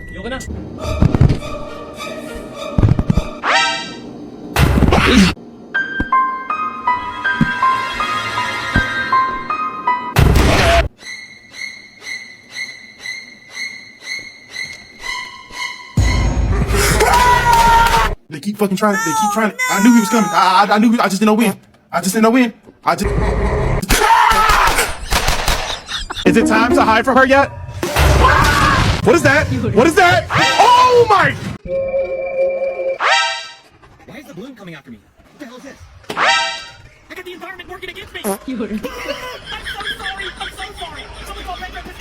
Ayoko na. They keep fucking trying. They keep trying. I knew he was coming. I knew. I just didn't know when. I just didn't know when. I just. Is it time to hide from her yet? What is that? What is that? Oh my! Why is the balloon coming after me? What the hell is this? I got the environment working against me! I'm so sorry! I'm so sorry! Someone call Red Representative!